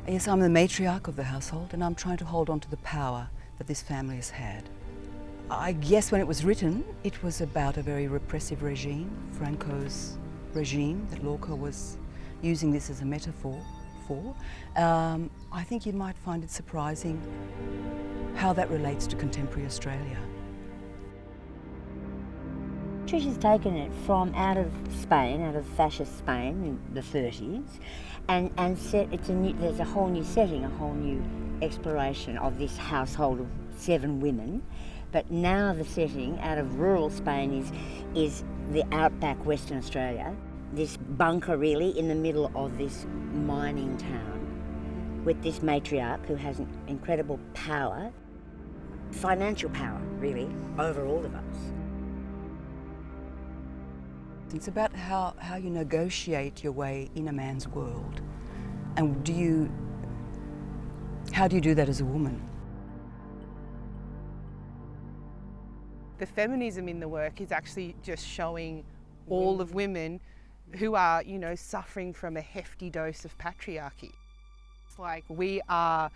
Yes, I'm the matriarch of the household, and I'm trying to hold on to the power that this family has had. I guess when it was written, it was about a very repressive regime, Franco's regime, that Lorca was using this as a metaphor for. I think you might find it surprising how that relates to contemporary Australia. Patricia's taken it from out of Spain, out of fascist Spain in the 30s, and set there's a whole new setting, a whole new exploration of this household of 7 women. But now the setting out of rural Spain is the outback Western Australia, this bunker really in the middle of this mining town, with this matriarch who has an incredible power, financial power really, over all of us. It's about how you negotiate your way in a man's world. And how do you do that as a woman? The feminism in the work is actually just showing all of women who are, you know, suffering from a hefty dose of patriarchy. It's like we are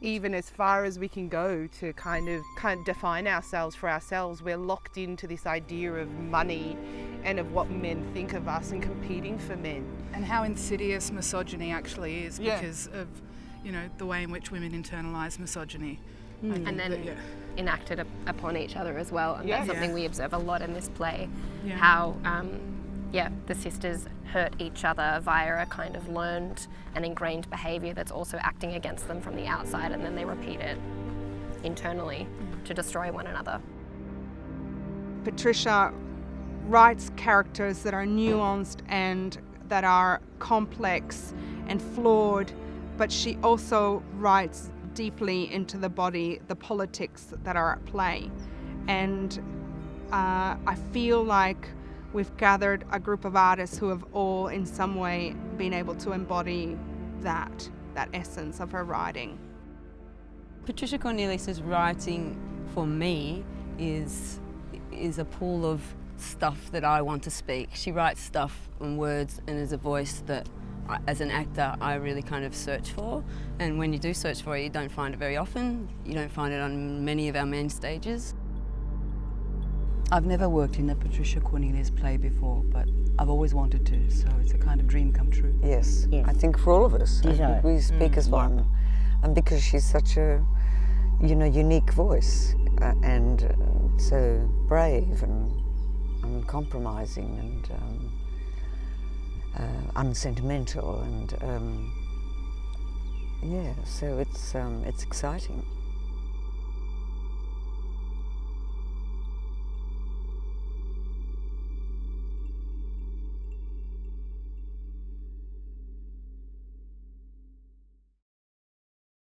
even as far as we can go to kind of define ourselves for ourselves. We're locked into this idea of money and of what men think of us and competing for men. And how insidious misogyny actually is because of, you know, the way in which women internalise misogyny. And then enacted upon each other as well. And that's something we observe a lot in this play, how the sisters hurt each other via a kind of learned and ingrained behaviour that's also acting against them from the outside, and then they repeat it internally to destroy one another. Patricia writes characters that are nuanced and that are complex and flawed, but she also writes deeply into the body, the politics that are at play. And I feel like we've gathered a group of artists who have all in some way been able to embody that essence of her writing. Patricia Cornelius's writing for me is a pool of stuff that I want to speak. She writes stuff and words and is a voice that as an actor I really kind of search for, and when you do search for it you don't find it very often. You don't find it on many of our main stages. I've never worked in a Patricia Cornelius play before, but I've always wanted to, so it's a kind of dream come true. Yes. I think for all of us, I think we speak as one. And because she's such a, you know, unique voice and so brave and uncompromising and unsentimental, and so it's exciting.